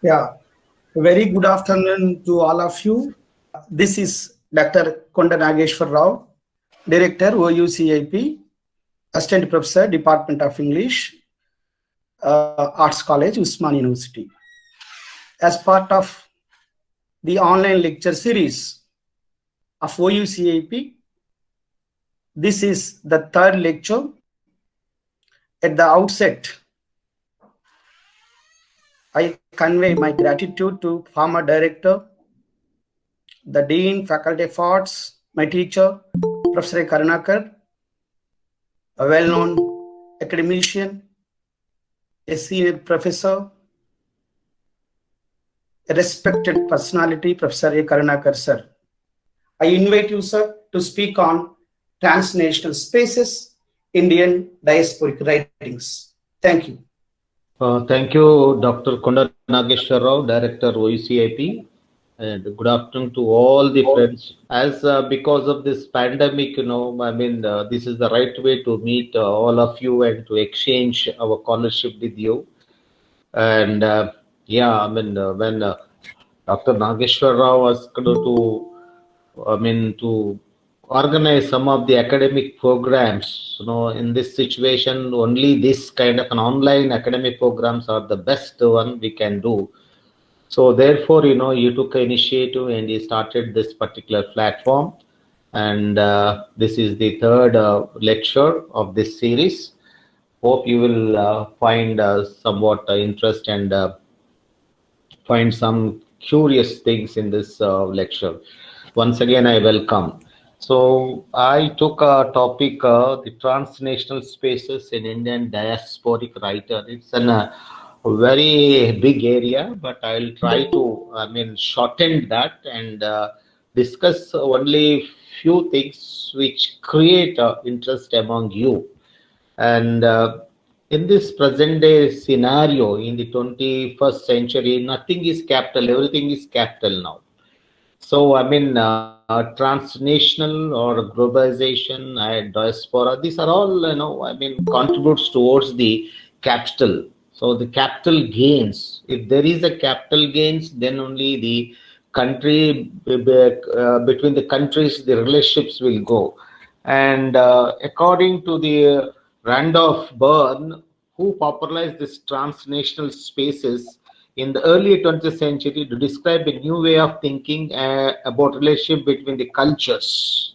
Yeah, very good afternoon to all of you. This is Dr. Konda Nageshwar Rao, Director, OUCIP, Assistant Professor, Department of English, Arts College, Usman University. As part of the online lecture series of OUCIP, this is the third lecture. At the outset, I convey my gratitude to former Director, the Dean, Faculty of Arts, my teacher, Professor Karunakar, a well-known academician, a senior professor, a respected personality, Professor A. Karunakar, sir. I invite you, sir, to speak on transnational spaces, Indian diasporic writings. Thank you. Thank you, Dr. Konda Nageshwar Rao, Director OECIP, and good afternoon to all the friends. As because of this pandemic, this is the right way to meet all of you and to exchange our scholarship with you. And when Dr. Nageshwar Rao was going to organize some of the academic programs, in this situation only this kind of an online academic programs are the best one we can do. So therefore, you took an initiative and you started this particular platform, and this is the third lecture of this series. Hope you will find somewhat interest and find some curious things in this lecture. Once again, I welcome. So I took a topic, the transnational spaces in Indian diasporic writer. It's a very big area, but I'll try to, shorten that and discuss only few things which create interest among you. And in this present day scenario, in the 21st century, nothing is capital, everything is capital now. So, transnational or globalization and diaspora, these are all, contributes towards the capital. So, the capital gains, if there is a capital gains, then only the country, between the countries, the relationships will go. And according to the Randolph Byrne, who popularized these transnational spaces in the early 20th century to describe a new way of thinking about relationship between the cultures.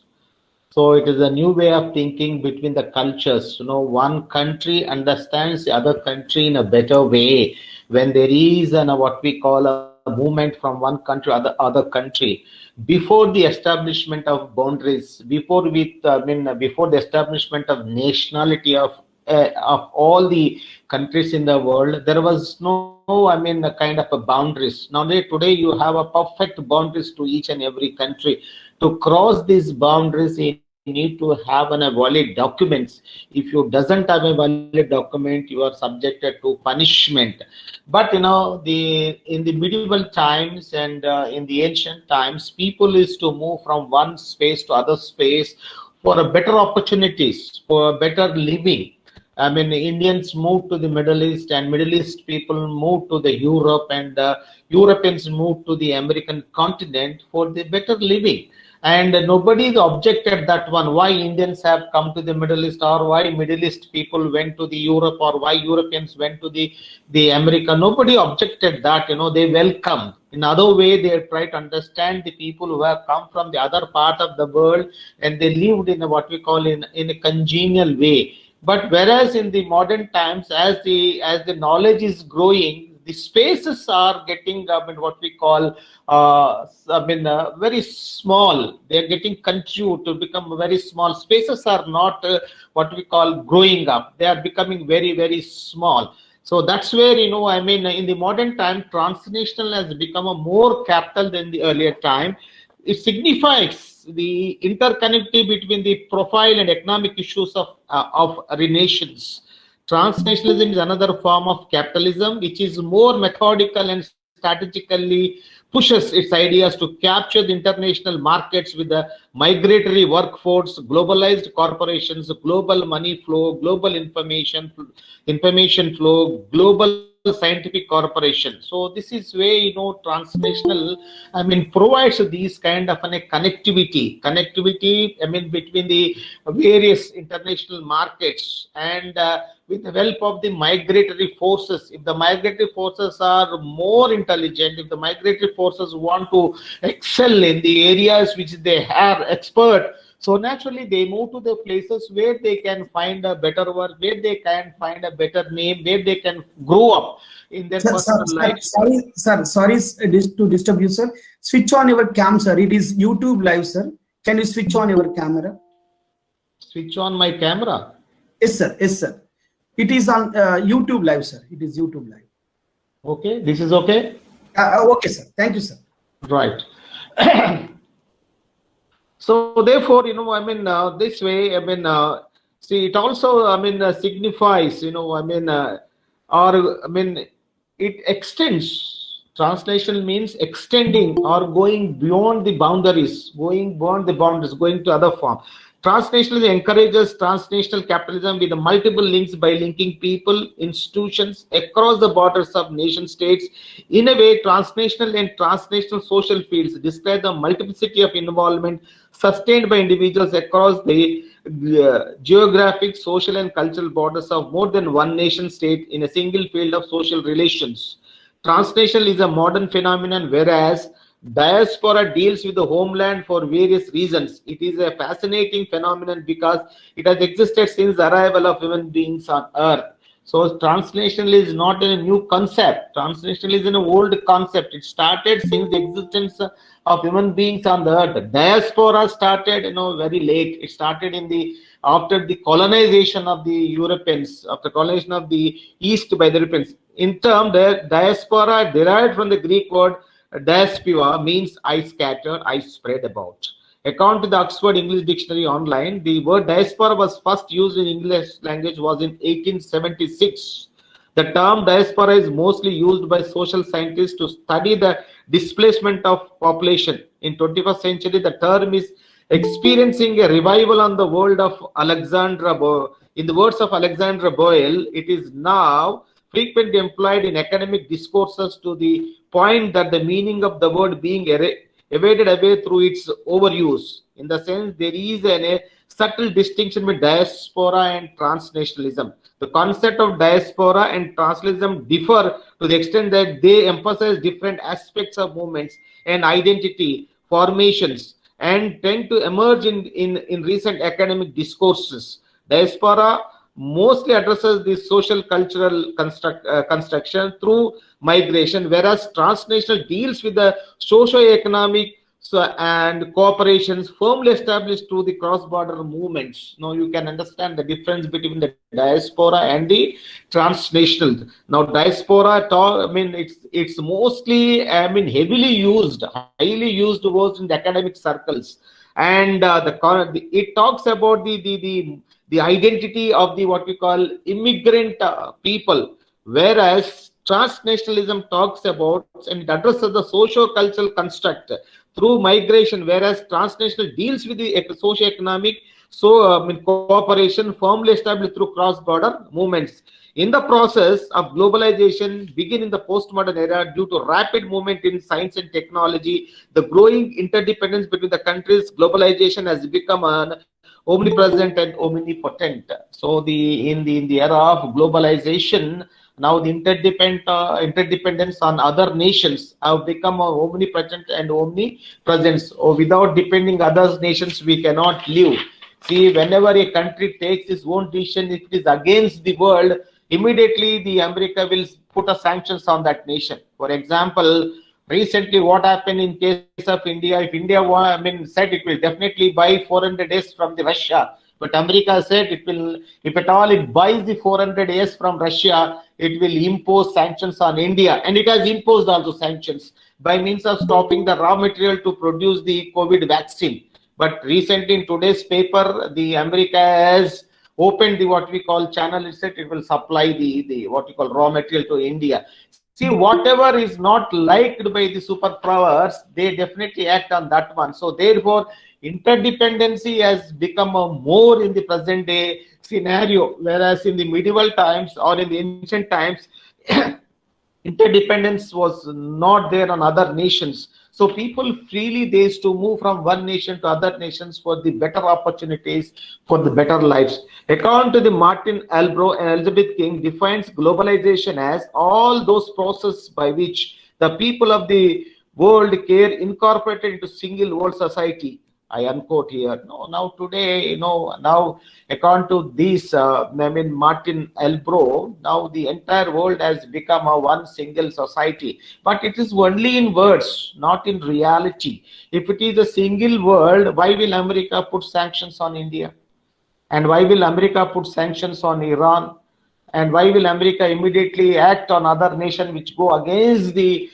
So it is a new way of thinking between the cultures. One country understands the other country in a better way when there is what we call a movement from one country to other country. Before the establishment of boundaries, before the establishment of nationality of all the countries in the world, there was no, a kind of a boundaries. Now today you have a perfect boundaries to each and every country. To cross these boundaries, you need to have a valid documents. If you doesn't have a valid document, you are subjected to punishment. But in the medieval times and in the ancient times, people is to move from one space to other space for a better opportunities, for a better living. Indians moved to the Middle East, and Middle East people moved to the Europe, and Europeans moved to the American continent for the better living. And nobody objected that one, why Indians have come to the Middle East, or why Middle East people went to the Europe, or why Europeans went to the America. Nobody objected that, they welcome. In other way, they try to understand the people who have come from the other part of the world, and they lived in what we call in a congenial way. But whereas in the modern times, as the knowledge is growing, the spaces are getting what we call very small. They are getting consumed to become very small. Spaces are not what we call growing up. They are becoming very, very small. So that's where, in the modern time, transnational has become a more capital than the earlier time. It signifies the interconnectivity between the profile and economic issues of nations. Transnationalism is another form of capitalism, which is more methodical and strategically pushes its ideas to capture the international markets with the migratory workforce, globalized corporations, global money flow, global information flow, global scientific corporation. So this is where, you know, transnational, I mean, provides these kind of a connectivity, I mean, between the various international markets, and with the help of the migratory forces. If the migratory forces are more intelligent, if the migratory forces want to excel in the areas which they are expert, so naturally they move to the places where they can find a better work, where they can find a better name, where they can grow up in their personal life. Sorry to disturb you, sir. Switch on your cam, sir. It is YouTube live, sir. Can you switch on your camera? Switch on my camera? Yes, sir. Yes, sir. It is on YouTube live, sir. It is YouTube live. Okay, this is okay? Okay, sir. Thank you, sir. Right. So therefore, you know, I mean, this way, I mean, see, it also, I mean, signifies, you know, I mean, it extends. Translation means extending or going beyond the boundaries, going to other form. Transnationalism encourages transnational capitalism with the multiple links by linking people, institutions across the borders of nation states. In a way, transnational and transnational social fields describe the multiplicity of involvement sustained by individuals across the geographic, social, and cultural borders of more than one nation state in a single field of social relations. Transnational is a modern phenomenon, whereas diaspora deals with the homeland for various reasons. It is a fascinating phenomenon because it has existed since the arrival of human beings on earth. So transnational is not a new concept. Transnational is an old concept. It started since the existence of human beings on the earth. Diaspora started, you know, very late. It started in the after the colonization of the Europeans, after colonization of the East by the Europeans. In term, the diaspora derived from the Greek word diaspora, means I scattered, I spread about. According to the Oxford English Dictionary online, the word diaspora was first used in English language was in 1876. The term diaspora is mostly used by social scientists to study the displacement of population. In 21st century, the term is experiencing a revival on the world of Alexandra Boyle. In the words of Alexandra Boyle, it is now frequently employed in academic discourses to the point that the meaning of the word being evaded away through its overuse. In the sense, there is a subtle distinction between diaspora and transnationalism. The concept of diaspora and transnationalism differ to the extent that they emphasize different aspects of movements and identity formations and tend to emerge in recent academic discourses. Diaspora mostly addresses the social cultural construction through migration, whereas transnational deals with the socio-economic and cooperations firmly established through the cross-border movements. Now you can understand the difference between the diaspora and the transnational. Now diaspora, I mean, it's mostly, I mean, heavily used, highly used words in the academic circles, and it talks about the identity of the what we call immigrant people, whereas transnationalism talks about and it addresses the socio-cultural construct through migration, whereas transnational deals with the socio-economic cooperation firmly established through cross-border movements. In the process of globalization begin in the postmodern era due to rapid movement in science and technology, the growing interdependence between the countries, globalization has become an omnipresent and omnipotent. So in the era of globalization, now the interdependence on other nations have become omnipresent and omnipresent. So without depending other nations, we cannot live. See, whenever a country takes its own decision, if it is against the world, immediately the America will put a sanctions on that nation. For example, recently what happened in case of India, if India said it will definitely buy 400S from the Russia, but America said it will, if at all it buys the 400S from Russia, it will impose sanctions on India, and it has imposed also sanctions by means of stopping the raw material to produce the COVID vaccine. But recently in today's paper, the America has opened the what we call channel. It said it will supply the what we call raw material to India. See, whatever is not liked by the superpowers, they definitely act on that one. So therefore, interdependency has become more in the present day scenario, whereas in the medieval times or in the ancient times, interdependence was not there on other nations. So people freely they used to move from one nation to other nations for the better opportunities, for the better lives. According to the Martin Albro and Elizabeth King defines globalization as all those processes by which the people of the world care incorporated into single world society. I unquote here. No, now today, now according to this, Martin Elbro, now the entire world has become a one single society. But it is only in words, not in reality. If it is a single world, why will America put sanctions on India? And why will America put sanctions on Iran? And why will America immediately act on other nations which go against the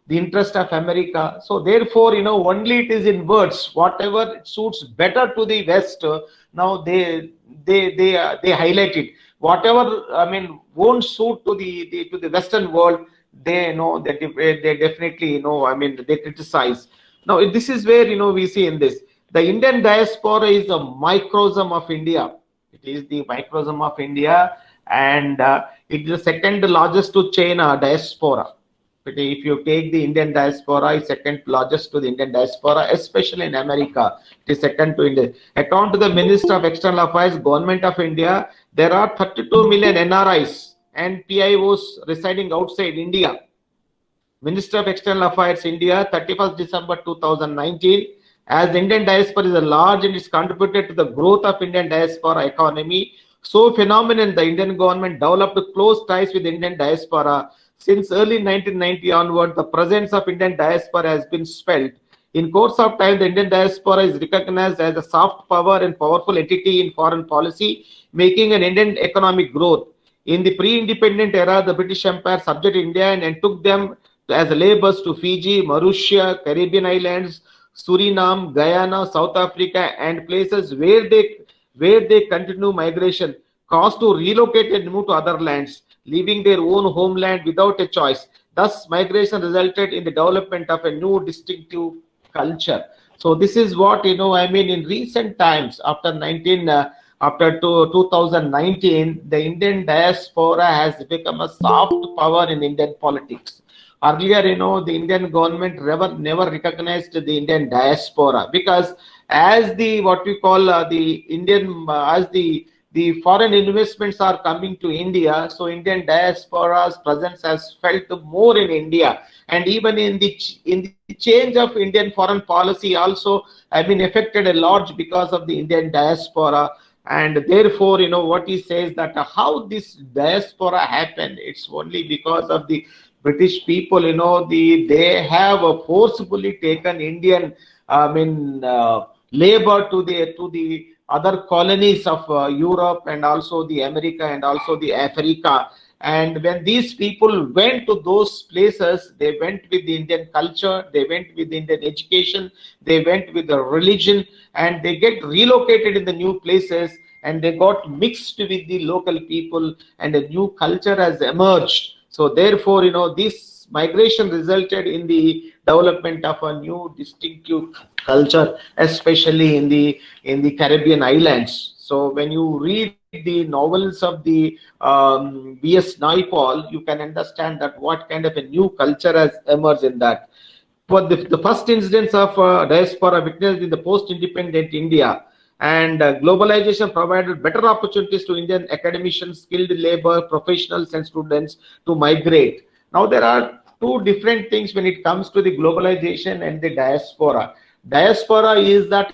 interest of America? So therefore, only it is in words. Whatever suits better to the West, now they highlight it. Whatever won't suit to the Western world, they definitely they criticize. Now this is where we see in this the Indian diaspora is a microcosm of India. It is the microcosm of India, and it is the second largest to China diaspora. But if you take the Indian diaspora, is second largest to the Indian diaspora, especially in America. It is second to India. According to the Minister of External Affairs, Government of India, there are 32 million NRIs and PIOs residing outside India. Minister of External Affairs, India, 31st December 2019. As the Indian diaspora is a large and it's contributed to the growth of Indian diaspora economy, so phenomenon the Indian government developed close ties with the Indian diaspora. Since early 1990 onward, the presence of Indian diaspora has been felt. In course of time, the Indian diaspora is recognized as a soft power and powerful entity in foreign policy, making an Indian economic growth. In the pre-independent era, the British Empire subjected India and took them as laborers to Fiji, Mauritius, Caribbean islands, Suriname, Guyana, South Africa, and places where they continue migration, caused to relocate and move to other lands, leaving their own homeland without a choice. Thus, migration resulted in the development of a new distinctive culture. So this is what in recent times, after 2019, the Indian diaspora has become a soft power in Indian politics. Earlier, the Indian government never recognized the Indian diaspora, because as the foreign investments are coming to India, so Indian diaspora's presence has felt more in India, and even in the change of Indian foreign policy also have been affected a lot because of the Indian diaspora. And therefore, what he says that how this diaspora happened, it's only because of the British people. They have forcibly taken Indian labor to the other colonies of Europe and also the America and also the Africa. And when these people went to those places, they went with the Indian culture, they went with the Indian education, they went with the religion, and they get relocated in the new places, and they got mixed with the local people, and a new culture has emerged. So therefore, this migration resulted in the development of a new distinctive culture, especially in the Caribbean islands. So when you read the novels of the B.S. Naipaul, you can understand that what kind of a new culture has emerged in that. But the first instance of diaspora witnessed in the post-independent India, and globalization provided better opportunities to Indian academicians, skilled labor, professionals, and students to migrate. Now there are two different things when it comes to the globalization and the diaspora. Diaspora is that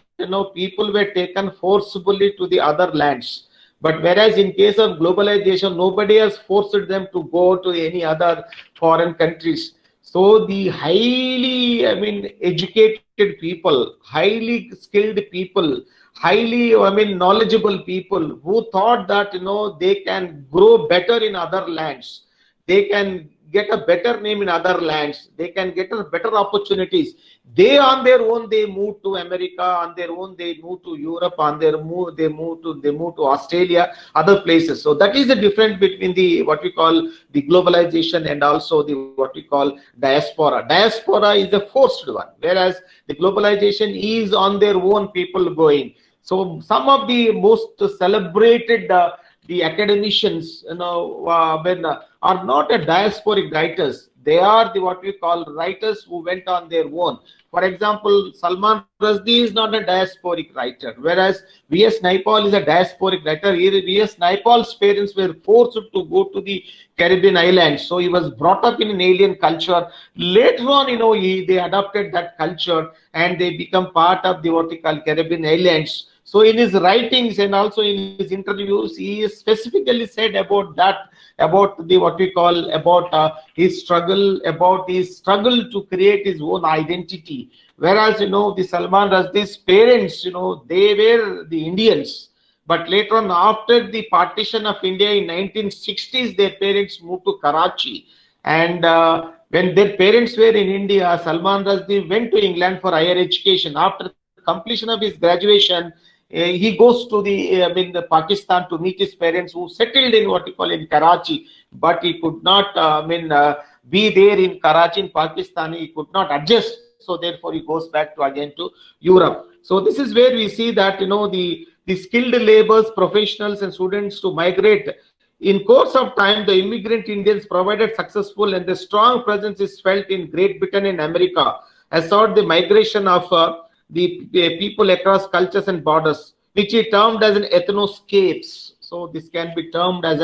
people were taken forcibly to the other lands, but whereas in case of globalization, nobody has forced them to go to any other foreign countries. So the highly educated people, highly skilled people, highly knowledgeable people who thought that they can grow better in other lands, they can get a better name in other lands, they can get a better opportunities, they on their own they move to America, on their own they move to Europe, on their move they move to Australia, other places. So that is the difference between the what we call the globalization and also the what we call diaspora. Diaspora is a forced one, whereas the globalization is on their own people going. So some of the most celebrated the academicians, are not a diasporic writers. They are the what we call writers who went on their own. For example, Salman Rushdie is not a diasporic writer, whereas V.S. Naipaul is a diasporic writer. V.S. Naipaul's parents were forced to go to the Caribbean islands, so he was brought up in an alien culture. Later on, they adopted that culture and they become part of the what we call Caribbean islands. So in his writings and also in his interviews, he specifically said about that, about the what we call about his struggle to create his own identity. Whereas the Salman Rushdie's parents, they were the Indians, but later on, after the partition of India in 1960s, their parents moved to Karachi, and when their parents were in India, Salman Rushdie went to England for higher education. After completion of his graduation, he goes to the Pakistan to meet his parents, who settled in what we call in Karachi, but he could not be there in Karachi in Pakistan. He could not adjust, so therefore he goes back again to Europe. So this is where we see that the skilled laborers, professionals and students to migrate. In course of time, the immigrant Indians provided successful and the strong presence is felt in Great Britain and America, as sort the migration of the people across cultures and borders, which he termed as an ethnoscapes. So this can be termed as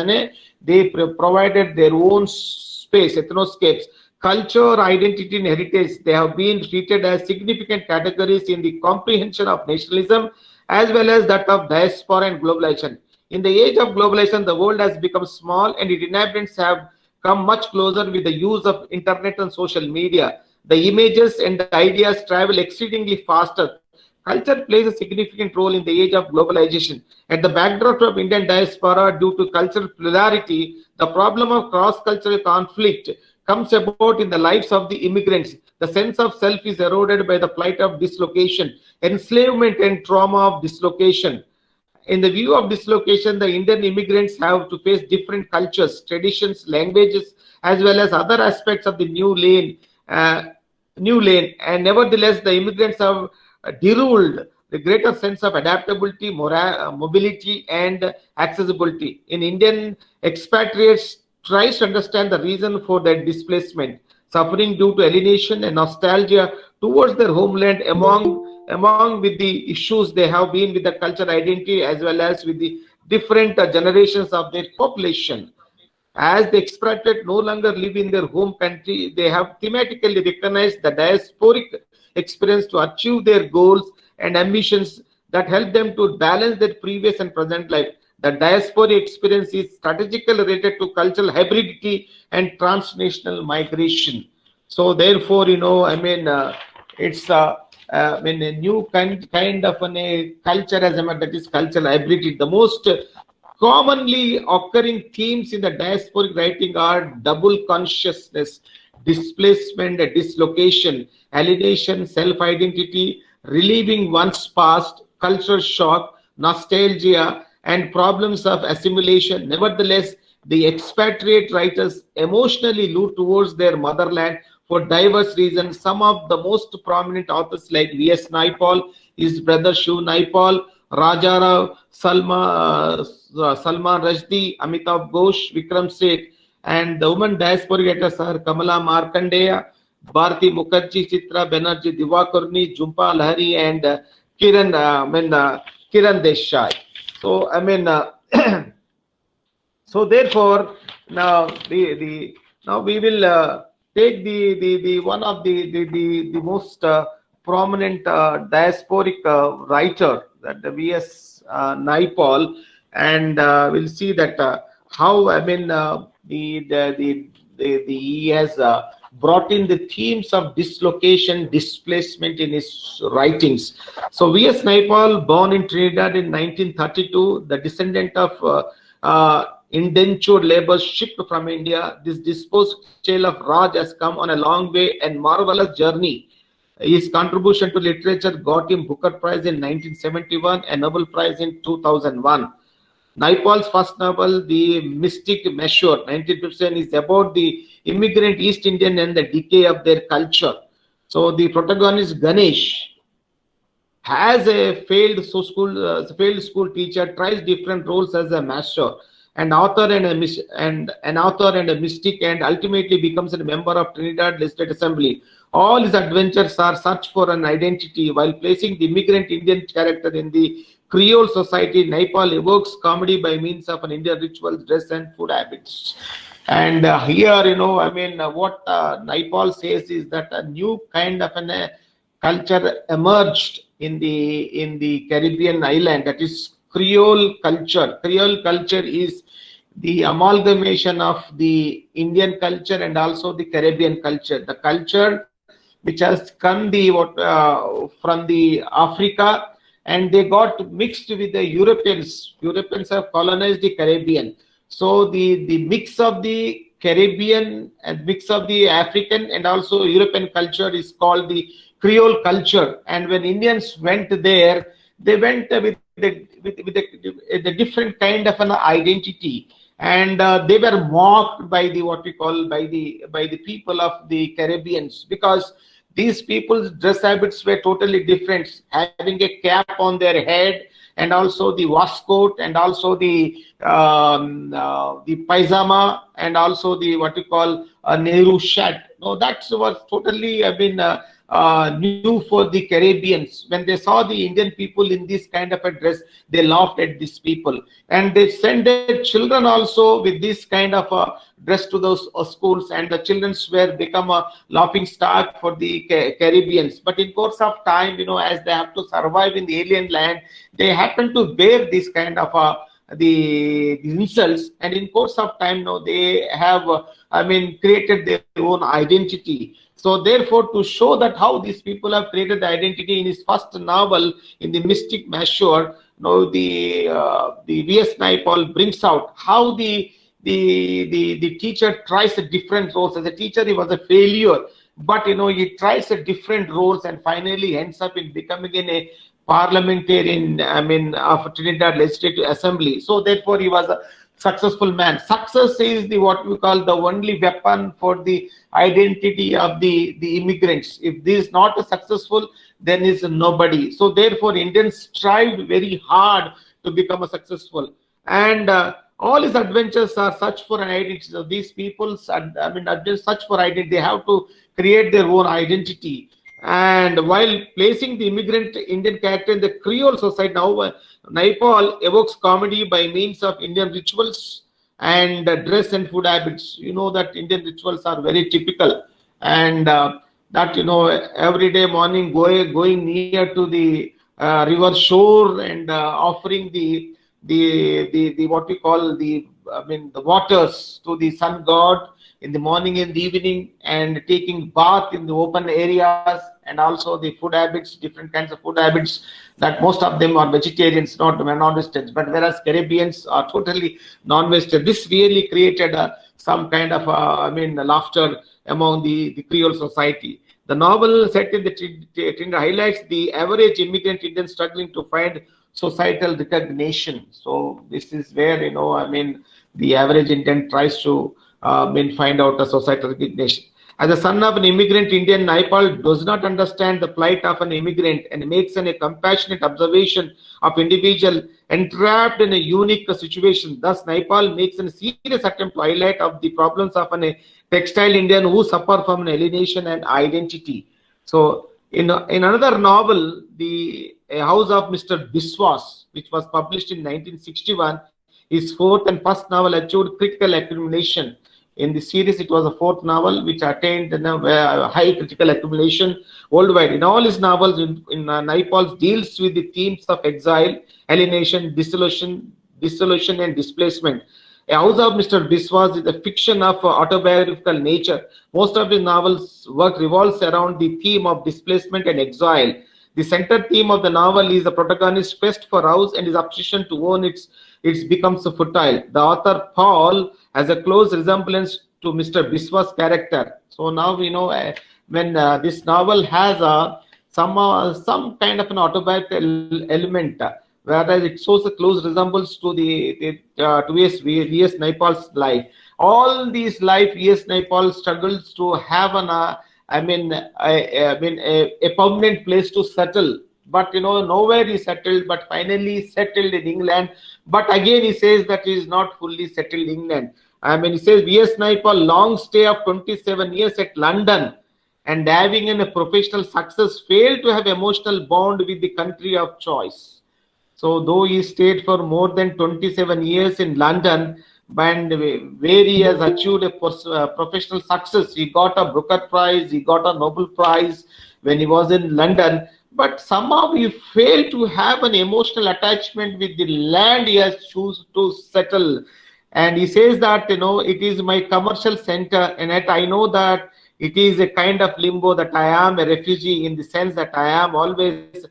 they provided their own space, ethnoscapes. Culture, identity and heritage, they have been treated as significant categories in the comprehension of nationalism as well as that of diaspora and globalization. In the age of globalization, the world has become small and its inhabitants have come much closer with the use of internet and social media. The images and the ideas travel exceedingly faster. Culture plays a significant role in the age of globalization. At the backdrop of Indian diaspora, due to cultural plurality, the problem of cross-cultural conflict comes about in the lives of the immigrants. The sense of self is eroded by the plight of dislocation, enslavement and trauma of dislocation. In the view of dislocation, the Indian immigrants have to face different cultures, traditions, languages, as well as other aspects of the new lane. And nevertheless, the immigrants have deruled the greater sense of adaptability, mobility, and accessibility. In Indian expatriates tries to understand the reason for their displacement, suffering due to alienation and nostalgia towards their homeland, among with the issues they have been with the cultural identity as well as with the different generations of their population. As the expatriates no longer live in their home country, they have thematically recognized the diasporic experience to achieve their goals and ambitions that help them to balance their previous and present life. The diaspora experience is strategically related to cultural hybridity and transnational migration. So therefore, it's a new kind of a culture as that is cultural hybridity. The most commonly occurring themes in the diasporic writing are double consciousness, displacement, dislocation, alienation, self-identity, reliving one's past, cultural shock, nostalgia, and problems of assimilation. Nevertheless, the expatriate writers emotionally look towards their motherland for diverse reasons. Some of the most prominent authors like V.S. Naipaul, his brother Shiv Naipaul, Rajarao, Salman Rushdie, Amitav Ghosh, Vikram Seth, and the women diasporic writers are Kamala Markandeya, Bharati Mukherjee, Chitra Banerjee, Divakaruni, Jhumpa Lahiri, and Kiran Desai. So so therefore now now we will take the one of the most prominent diasporic writer, that the V.S. Naipaul, and we'll see that how he has brought in the themes of dislocation, displacement in his writings. So V.S. Naipaul, born in Trinidad in 1932, the descendant of indentured labor shipped from India, this disposed tale of Raj has come on a long way and marvelous journey. His contribution to literature got him Booker Prize in 1971 and Nobel Prize in 2001. Naipaul's first novel, The Mystic Measure, 1957, is about the immigrant East Indian and the decay of their culture. So the protagonist Ganesh has a failed school teacher, tries different roles as a master. an author and a mystic, and ultimately becomes a member of Trinidad Legislative Assembly. All his adventures are search for an identity while placing the immigrant Indian character in the Creole society. Naipaul evokes comedy by means of an Indian rituals, dress, and food habits. And here, what Naipaul says is that a new kind of an culture emerged in the Caribbean island, that is Creole culture. Creole culture is the amalgamation of the Indian culture and also the Caribbean culture. The culture which has come from the Africa, and they got mixed with the Europeans. Europeans have colonized the Caribbean. So the mix of the Caribbean and mix of the African and also European culture is called the Creole culture. And when Indians went there, they went with the different kind of an identity, and they were mocked by the people of the Caribbeans, because these people's dress habits were totally different, having a cap on their head, and also the waistcoat, and also the paisama, and also the Nehru shirt. No, that was totally new for the Caribbeans. When they saw the Indian people in this kind of a dress, they laughed at these people, and they sent their children also with this kind of a dress to those schools, and the children were become a laughing stock for the Caribbeans. But in course of time, as they have to survive in the alien land, they happen to bear this kind of the insults, and in course of time, they have created their own identity. So therefore, to show that how these people have created the identity, in his first novel, in The Mystic Masseur, the V.S. Naipaul brings out how the teacher tries different roles. As a teacher, he was a failure, but he tries different roles, and finally ends up in becoming a parliamentarian, of Trinidad Legislative Assembly. So therefore, he was a successful man. Success is what we call the only weapon for the identity of the immigrants. If this is not successful, then is nobody. So therefore, Indians strive very hard to become a successful, and all his adventures are search for an identity. So these people, adventures search for identity. They have to create their own identity. And while placing the immigrant Indian character in the Creole society, now Naipaul evokes comedy by means of Indian rituals and dress and food habits. You know that Indian rituals are very typical, and that every day morning going near to the river shore and offering the what we call the waters to the sun god in the morning and the evening, and taking bath in the open areas, and also the food habits, different kinds of food habits, that most of them are vegetarians, not non-vegetarians, but whereas Caribbeans are totally non-vegetarian. This really created some kind of laughter among the Creole society. The novel set in the Trinidad highlights the average immigrant Indian struggling to find societal recognition. So this is where the average Indian tries to find out a societal recognition. As a son of an immigrant Indian, Naipaul does not understand the plight of an immigrant and makes a compassionate observation of individual entrapped in a unique situation. Thus, Naipaul makes a serious attempt to highlight of the problems of a textile Indian who suffer from an alienation and identity. So, in another novel, The House of Mr. Biswas, which was published in 1961, his fourth and first novel achieved critical acclamation. In the series, it was the fourth novel which attained high critical acclamation worldwide. In all his novels, Naipaul deals with the themes of exile, alienation, dissolution, and displacement. A House of Mr. Biswas is a fiction of autobiographical nature. Most of his novels' work revolves around the theme of displacement and exile. The center theme of the novel is the protagonist's quest for house and his obsession to own it becomes futile. The author, Paul, has a close resemblance to Mr. Biswas' character. So now we know when this novel has some kind of an autobiographical element, whereas it shows a close resemblance to V.S. Naipaul's life. All these life, V.S. Naipaul struggles to have a permanent place to settle. but nowhere he settled, but finally settled in England. But again he says that he is not fully settled in England. He says V.S. Naipaul long stay of 27 years at London and having a professional success failed to have emotional bond with the country of choice. So though he stayed for more than 27 years in London, and where he has achieved a professional success, he got a Booker Prize, he got a Nobel Prize when he was in London, but somehow he failed to have an emotional attachment with the land he has chosen to settle. And he says that it is my commercial center, and yet I know that it is a kind of limbo, that I am a refugee in the sense that I am always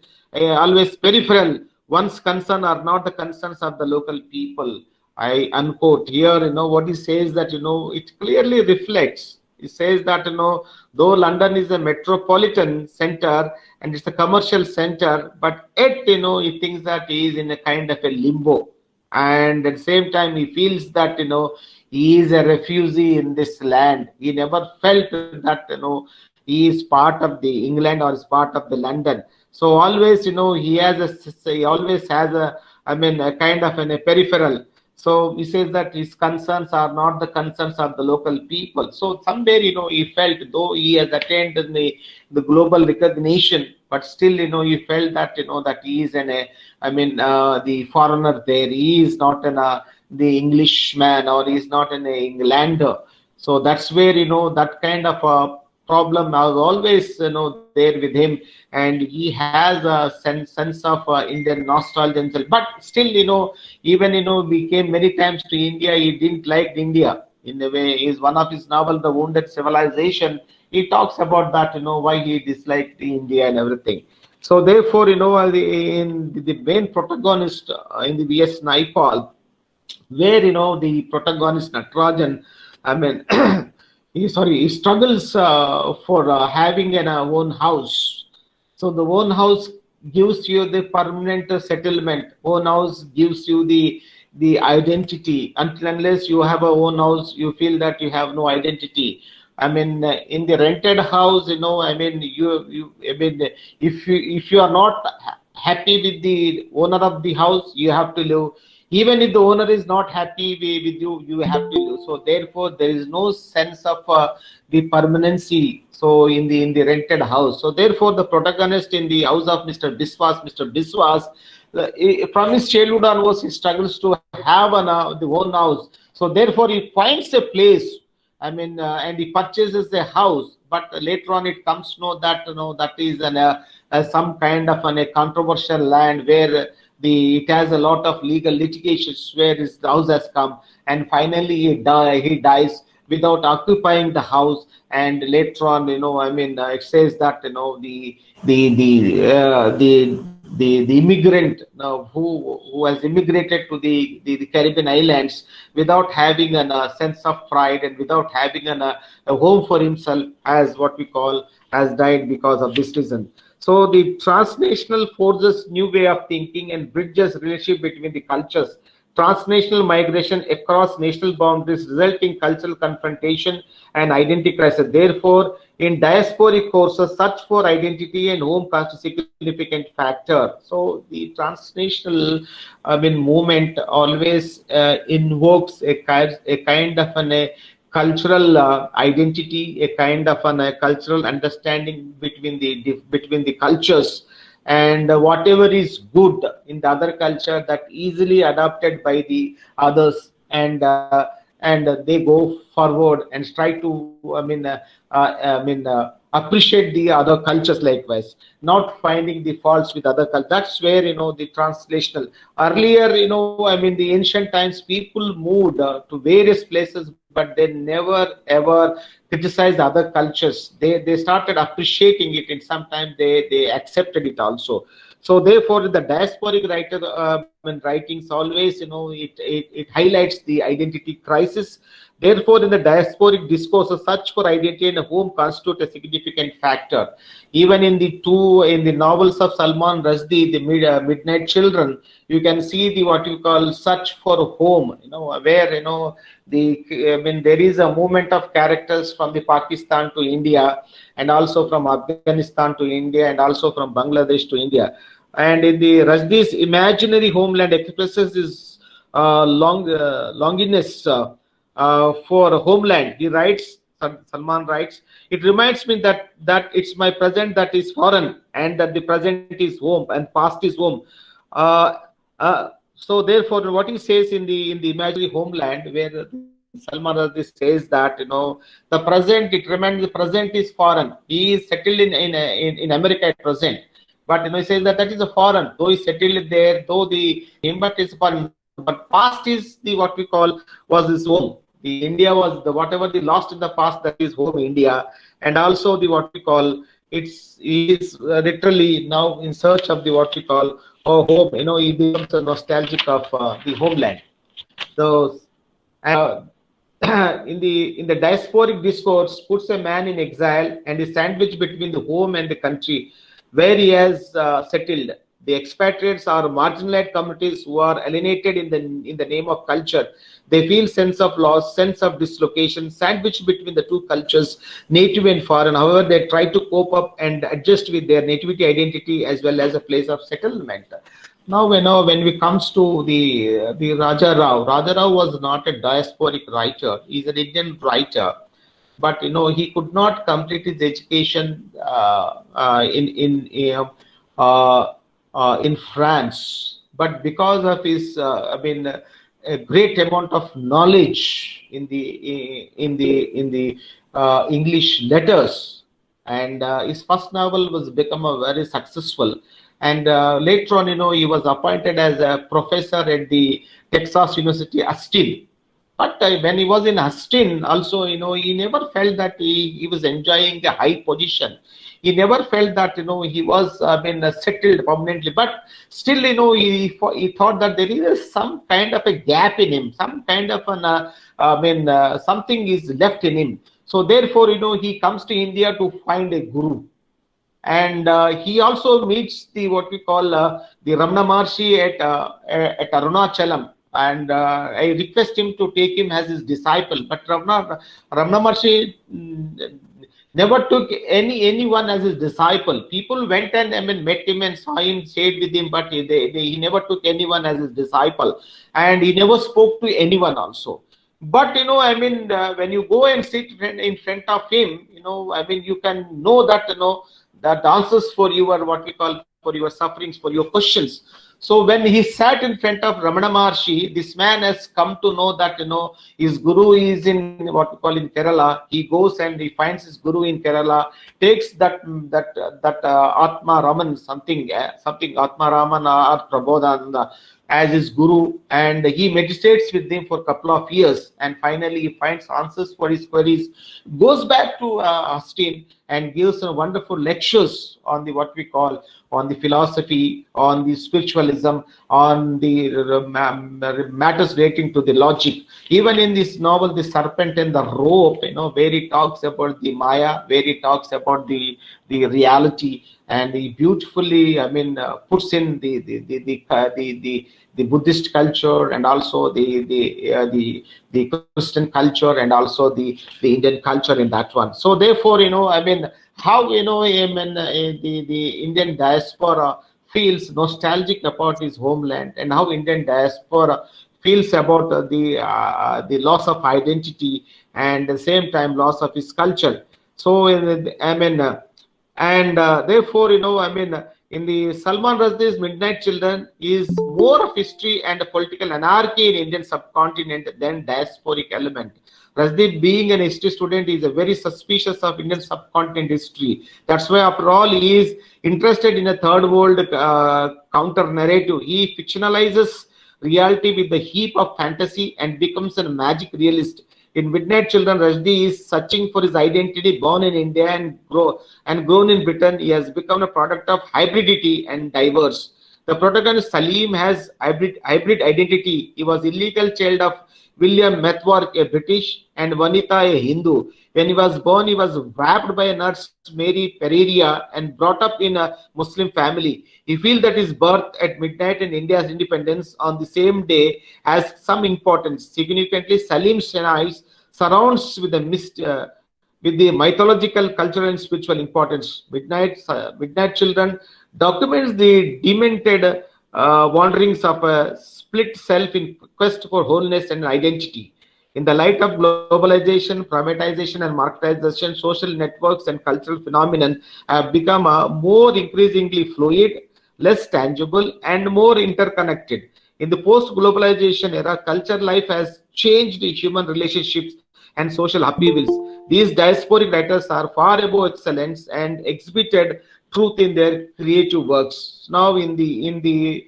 peripheral. One's concerns are not the concerns of the local people. I unquote here, what he says that, it clearly reflects. He says that, though London is a metropolitan center and it's a commercial center, but yet, he thinks that he is in a kind of a limbo. And at the same time, he feels that, he is a refugee in this land. He never felt that, he is part of the England or is part of the London. So always, he always has a kind of a peripheral. So he says that his concerns are not the concerns of the local people. So somewhere, he felt, though he has attained the global recognition, but still, he felt that, that he is the foreigner there. He is not the Englishman, or he is not an Englander. So that's where, that kind of a problem was always, there with him, and he has a sense of Indian nostalgia himself. But still, even we came many times to India, he didn't like India. In a way, is one of his novels, The Wounded Civilization. He talks about that, why he disliked India and everything. So therefore, the main protagonist in the V.S. Naipaul, where the protagonist Natarajan, he struggles for having an own house. So the own house gives you the permanent settlement. Own house gives you the identity. Until unless you have a own house, you feel that you have no identity. In the rented house, if you are not happy with the owner of the house, you have to live. Even if the owner is not happy with you, you have to live. So therefore, there is no sense of the permanency. So in the rented house. So therefore, the protagonist in the house of Mr. Biswas, from his childhood onwards, he struggles to have the own house. So therefore, he finds a place. And he purchases a house, but later on it comes to know that that is some kind of a controversial land where it has a lot of legal litigations where his house has come, and finally he dies without occupying the house. And later on, it says that the immigrant who has immigrated to the Caribbean islands without having a sense of pride and without having a home for himself, as what we call, has died because of this reason. So the transnational forces new way of thinking and bridges relationship between the cultures. Transnational migration across national boundaries result in cultural confrontation and identity crisis. Therefore, in diasporic courses, search for identity and home constitutes a significant factor. So the transnational movement always invokes a kind of a cultural identity, a kind of a cultural understanding between the cultures, and whatever is good in the other culture that easily adopted by the others, and they go forward and try to appreciate the other cultures likewise, not finding the faults with other cultures. That's where the translational. Earlier, the ancient times, people moved to various places, but they never ever criticized other cultures. They started appreciating it, and sometimes they accepted it also. So therefore, the diasporic writings always, it highlights the identity crisis Therefore, in the diasporic discourse, a search for identity and a home constitute a significant factor. Even in the novels of Salman Rushdie, the Midnight Children, you can see the what you call search for home. Where there is a movement of characters from the Pakistan to India, and also from Afghanistan to India, and also from Bangladesh to India. And in the Rushdie's imaginary homeland expresses his longingness for homeland. He writes, Salman writes, it reminds me that it's my present that is foreign, and that the present is home and past is home. So therefore, what he says in the imaginary homeland, where Salman Rushdie says that the present, it remains the present is foreign. He is settled in America at present, but he says that is a foreign. Though he settled there, though but is foreign. But past is what we call was his home. The India was whatever the lost in the past, that is home India, and also what we call he is literally now in search of what we call home. He becomes a nostalgic of the homeland. So in the diasporic discourse puts a man in exile and is sandwiched between the home and the country where he has settled. The expatriates are marginalized communities who are alienated in the name of culture. They feel sense of loss, sense of dislocation, sandwiched between the two cultures, native and foreign. However, they try to cope up and adjust with their nativity identity as well as a place of settlement. Now, when we comes to the Raja Rao was not a diasporic writer. He's an Indian writer, but he could not complete his education in France. But because of his, a great amount of knowledge in the English letters, and his first novel was become a very successful. And later on, he was appointed as a professor at the Texas University, Austin. But when he was in Austin, also, he never felt that he was enjoying a high position. He never felt that, he was settled permanently. But still, he thought that there is some kind of a gap in him, some kind of something is left in him. So therefore, he comes to India to find a guru. And he also meets what we call the Ramana Maharshi at Arunachalam. And I request him to take him as his disciple. But Ramana Maharshi never took anyone as his disciple. People went and met him and saw him, stayed with him, but he never took anyone as his disciple. And he never spoke to anyone also. But when you go and sit in front of him, you can know that that answers for your what we call for your sufferings, for your questions. So when he sat in front of Ramana Maharshi, this man has come to know that his guru is in what we call in Kerala. He goes and he finds his guru in Kerala, takes that Atma Raman something Atma Raman or Prabodhananda as his guru, and he meditates with him for a couple of years, and finally he finds answers for his queries, goes back to Austin and gives some wonderful lectures on the what we call on the philosophy, on the spiritualism, on the matters relating to the logic. Even in this novel, The Serpent and the Rope, where he talks about the Maya, where he talks about the reality, and he beautifully, puts in the Buddhist culture, and also the Christian culture, and also the Indian culture in that one. So therefore, how the Indian diaspora feels nostalgic about his homeland, and how Indian diaspora feels about the loss of identity, and at the same time loss of his culture. So therefore, in the Salman Rushdie's Midnight Children is more of history and a political anarchy in Indian subcontinent than diasporic element. Rushdie, being an history student, is a very suspicious of Indian subcontinent history. That's why, after all, he is interested in a third world counter narrative. He fictionalizes reality with the heap of fantasy and becomes a magic realist. In Midnight Children, Rushdie is searching for his identity, born in India and grown in Britain. He has become a product of hybridity and diverse. The protagonist Salim has hybrid identity. He was illegal child of William Methworth, a British, and Vanita, a Hindu. When he was born, he was wrapped by a nurse, Mary Pereira, and brought up in a Muslim family. He feels that his birth at midnight in India's independence on the same day has some importance. Significantly, Salim Shenais surrounds with the mythological, cultural, and spiritual importance. Midnight Children documents the demented wanderings of a split self in quest for wholeness and identity. In the light of globalization, privatization, and marketization, social networks and cultural phenomenon have become more increasingly fluid, less tangible, and more interconnected. In the post-globalization era, culture life has changed human relationships and social upheavals. These diasporic writers are far above excellence and exhibited truth in their creative works. Now, in the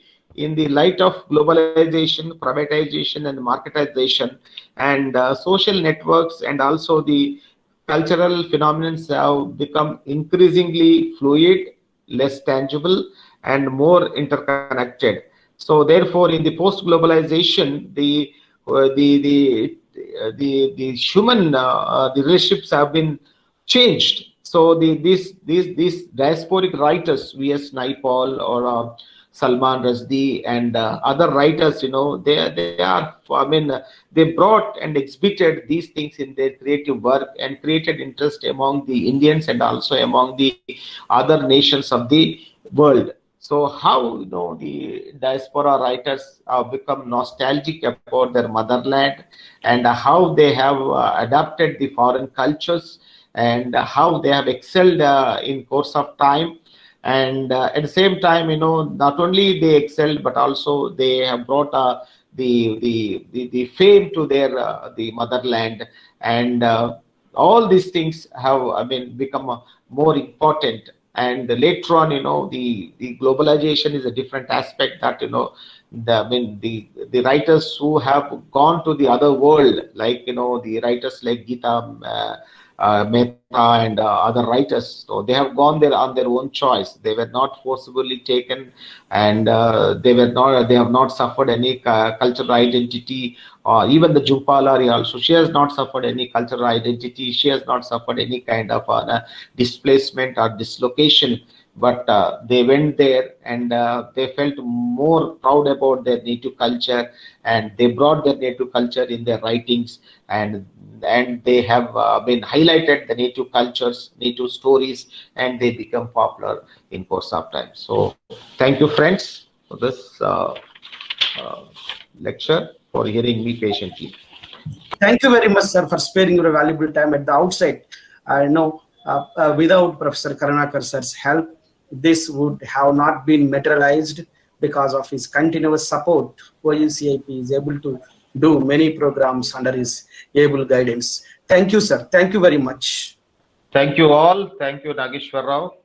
light of globalization, privatization, and marketization, and social networks, and also the cultural phenomena have become increasingly fluid, less tangible, and more interconnected. So, therefore, in the post-globalization, the human the relationships have been changed. So these diasporic writers, V.S. Naipaul or Salman Rushdie and other writers, they are, they brought and exhibited these things in their creative work and created interest among the Indians and also among the other nations of the world. So how the diaspora writers have become nostalgic about their motherland, and how they have adapted the foreign cultures, and how they have excelled in course of time. And at the same time, not only they excelled, but also they have brought the fame to their the motherland, and all these things have become more important. And later on, the globalization is a different aspect that the writers who have gone to the other world, like the writers like Gita Mehta and other writers, so they have gone there on their own choice. They were not forcibly taken, and they have not suffered any cultural identity. Even the Jhumpa Lahiri also, she has not suffered any cultural identity. She has not suffered any kind of displacement or dislocation. But they went there, and they felt more proud about their native culture, and they brought their native culture in their writings, and they have been highlighted the native cultures, native stories, and they become popular in course of time. So thank you, friends, for this lecture, for hearing me patiently. Thank you very much, sir, for sparing your valuable time at the outset. I know without Professor Karunakar sir's help, this would have not been materialized. Because of his continuous support, OUCIP is able to do many programs under his able guidance. Thank you, sir. Thank you very much. Thank you all. Thank you, Nageshwar Rao.